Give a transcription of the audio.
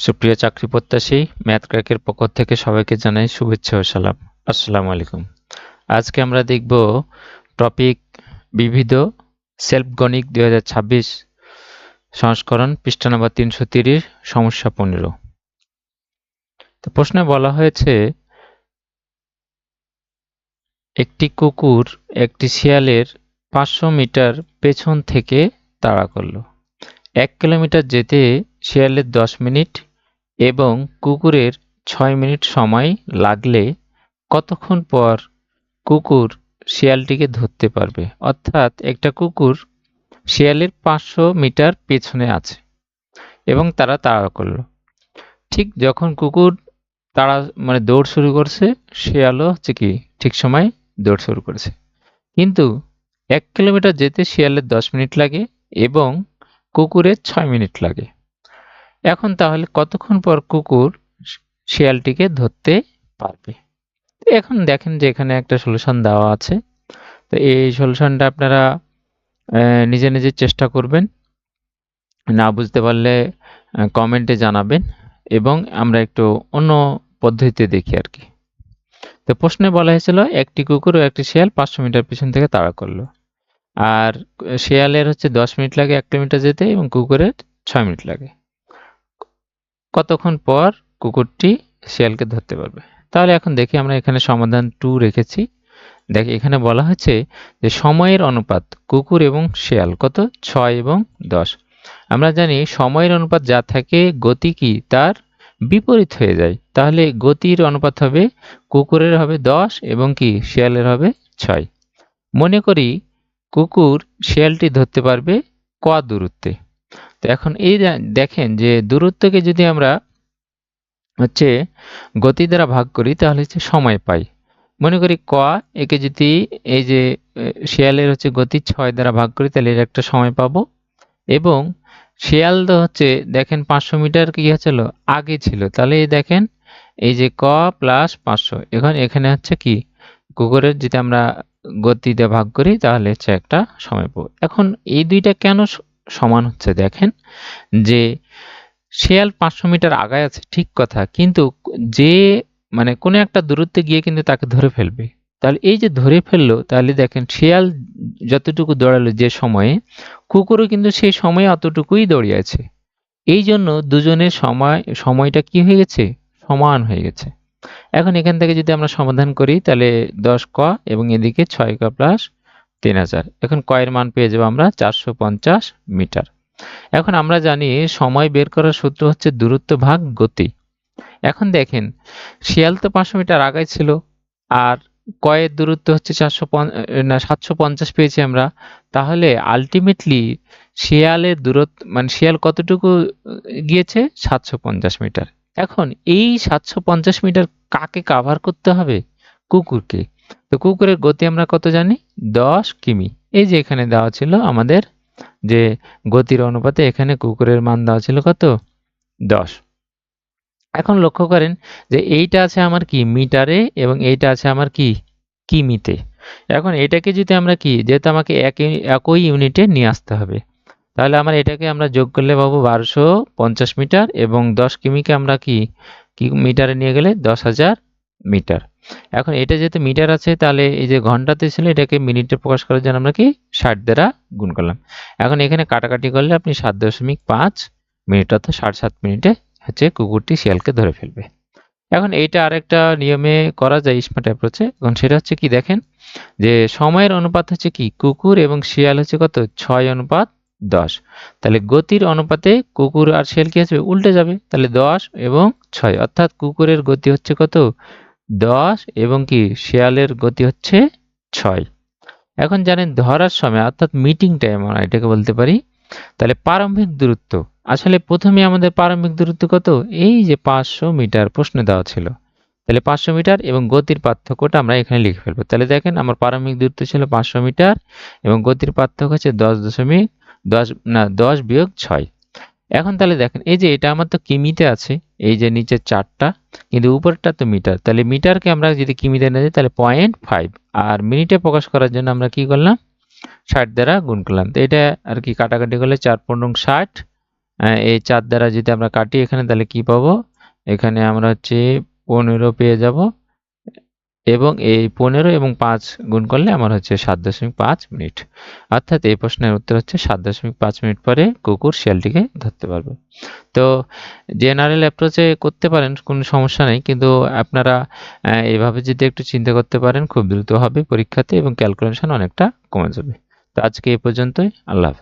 সুপ্রিয় চাকরি প্রত্যাশী, ম্যাথ ক্র্যাকের পক্ষ থেকে সবাইকে জানাই শুভেচ্ছা ও সালাম। আসসালামু আলাইকুম। আজকে আমরা দেখব টপিক বিবিধ সেলফ গণিত 2026 সংস্করণ পৃষ্ঠা নম্বর 330 সমস্যা 15। তো প্রশ্নে বলা হয়েছে একটি কুকুর একটি শিয়ালের 500 মিটার পেছন থেকে তাড়া করল। 1 কিলোমিটার যেতে শিয়ালের 10 মিনিট এবং কুকুরের 6 মিনিট সময় লাগলে কতক্ষণ পর কুকুর শিয়ালটিকে ধরতে পারবে? অর্থাৎ একটা কুকুর শিয়ালের 500 মিটার পেছনে আছে এবং তারা তাড়া করলো। ঠিক যখন কুকুর দৌড় শুরু করছে, শিয়ালও ঠিক সময় দৌড় শুরু করেছে। কিন্তু 1 কিলোমিটার যেতে শিয়ালের 10 মিনিট লাগে এবং কুকুরের 6 মিনিট লাগে। এখন তাহলে কতক্ষণ পর কুকুর শিয়ালটিকে ধরতে পারবে? এখন দেখেন যে এখানে একটা সলিউশন দেওয়া আছে। তো এই সলিউশনটা আপনারা নিজে নিজে চেষ্টা করবেন। না বুঝতে পারলে কমেন্টে জানাবেন এবং আমরা একটু অন্য পদ্ধতিতে দেখি আর কি। তো প্রশ্নে বলা হয়েছিল একটি কুকুর ও একটি শিয়াল 500 মিটার পিছন থেকে তাড়া করলো। আর শিয়ালের 10 মিনিট লাগে 1 কিলোমিটার যেতে এবং কুকুরের 6 মিনিট লাগে। কতক্ষণ পর কুকুরটি শিয়ালকে ধরতে পারবে? তাহলে এখন দেখি, আমরা এখানে সমাধান 2 রেখেছি। দেখ, এখানে বলা হয়েছে যে সময়ের অনুপাত কুকুর এবং শিয়াল কত? 6 এবং 10। আমরা জানি সময়ের অনুপাত যা থাকে গতি কি তার বিপরীত হয়ে যায়। তাহলে গতির অনুপাত হবে কুকুরের হবে 10 এবং কি শিয়ালের হবে 6। মনে করি কুকুর শিয়ালটি ধরতে পারবে ক দূরত্বে। তো এখন এই দেখেন যে দূরত্বকে যদি আমরা গতি দ্বারা ভাগ করি তাহলে সময় পাই। মনে করি ক একে যদি এই যে শিয়ালের গতি 6 দ্বারা ভাগ করি তাহলে এর একটা সময় পাবো। এবং শিয়াল তো দেখেন 500 মিটার কি হচ্ছিল আগে ছিল, তাহলে এই দেখেন এই যে ক প্লাস 500, এখন এখানে কি কুকুরের যদি আমরা গতি দিয়ে ভাগ করি তাহলে একটা সময় পাবো। এখন এই দুইটা কেন সমান হচ্ছে? দেখেন যে শিয়াল 500 মিটার আগায় আছে ঠিক কথা, কিন্তু যে কোনো একটা দূরত্বে গিয়ে কিন্তু তাকে ধরে ফেলবে। তাহলে এই যে ধরে ফেললো, তাহলে দেখেন শিয়াল যতটুকু দৌড়ালো যে সময়ে, কুকুরও কিন্তু সেই সময়ে অতটুকুই দৌড়িয়েছে। এই জন্য দুজনের সময়টা কি হয়ে গেছে? সমান হয়ে গেছে। এখন এখান থেকে যদি আমরা সমাধান করি তাহলে 10 ক এবং এদিকে 6 ক প্লাস 3000, এখন ক এর মান পেয়ে যাবো আমরা 450 মিটার। এখন আমরা জানি সময় বের করার সূত্র হচ্ছে দূরত্ব ভাগ গতি। এখন দেখেন শিয়াল তো 500 মিটার আগায় ছিল, আর কয়ের দূরত্ব 750 পেয়েছি আমরা। তাহলে আলটিমেটলি শিয়ালের দূরত্ব শিয়াল কতটুকু গিয়েছে? 750 মিটার। এখন এই 750 মিটার কাকে কাভার করতে হবে? কুকুরকে। তো কুকুরের গতি আমরা কত জানি? 10 কিমি। এই যে এখানে দেওয়া ছিল আমাদের যে গতির অনুপাতে, এখানে কুকুরের মান দেওয়া ছিল কত? 10। এখন লক্ষ্য করেন যে এইটা আছে আমার কি মিটারে এবং এইটা আছে আমার কি কিমিতে। এখন এটাকে যদি আমরা যেহেতু আমাকে একই ইউনিটে নিয়ে আসতে হবে, তাহলে এটাকে আমরা যোগ করলে পাবো 1250 মিটার এবং 10 কিমিকে আমরা কি মিটারে নিয়ে গেলে 10,000 মিটার। এখন এটা যেহেতু মিটার আছে, তাহলে এই যে ঘন্টাতে ছিল এটাকে মিনিটে প্রকাশ করার জন্য আমরা 60 দ্বারা গুণ করলাম। এখন এখানে কাটাকাটি করলে আপনি 7.5 মিনিট অর্থাৎ 7.5 মিনিটে কুকুরটি শিয়ালকে ধরে ফেলবে। এখন এইটা আরেকটা নিয়মে করা যায় স্মার্ট অ্যাপ্রোচে। এখন সেটা কি দেখেন যে সময়ের অনুপাত কি কুকুর এবং শিয়াল কত? 6:10। তাহলে গতির অনুপাতে কুকুর আর শিয়াল কি আসবে? উল্টে যাবে। তাহলে 10 এবং 6, অর্থাৎ কুকুরের গতি কত? 10 এবং শিয়ালের গতি 6। এখন জানেন ধরার সময় অর্থাৎ মিটিং টাইম আমরা এটাকে বলতে পারি। তাহলে প্রারম্ভিক দূরত্ব, আসলে প্রথমে আমাদের প্রারম্ভিক দূরত্ব কত? এই যে 500 মিটার প্রশ্নে দেওয়া ছিল। তাহলে 500 মিটার এবং গতির পার্থক্যটা আমরা এখানে লিখে ফেলবো। তাহলে দেখেন আমার প্রারম্ভিক দূরত্ব ছিল 500 মিটার এবং গতির পার্থক্য 10 বিয়োগ 6। এখন তাহলে দেখেন এই যে এটা আমার তো কিমিতে আছে, এই যে নিচের চারটা, কিন্তু উপরটা তো মিটার। তাহলে মিটারকে আমরা যদি কিমিতে না দিই তাহলে 0.5, আর মিনিটে প্রকাশ করার জন্য আমরা কি করলাম? 60 দ্বারা গুণ করলাম। তো এটা আর কাটাকাটি করলে 4×15 = 60, এই 4 দ্বারা যদি আমরা কাটি এখানে, তাহলে কি পাবো? এখানে আমরা হচ্ছে 15 পেয়ে যাব, এবং এই 15 এবং 5 গুণ করলে আমার হচ্ছে 7.5 মিনিট। অর্থাৎ এই প্রশ্নের উত্তর হচ্ছে 7.5 মিনিট পরে কুকুর শিয়ালটিকে ধরতে পারবে। তো জেনারেল অ্যাপ্রোচে করতে পারেন, কোনো সমস্যা নেই, কিন্তু আপনারা এইভাবে যদি একটু চিন্তা করতে পারেন খুব দ্রুত হবে পরীক্ষাতে এবং ক্যালকুলেশন অনেকটা কমে যাবে। তো আজকে এই পর্যন্তই। আল্লাহ হাফেজ।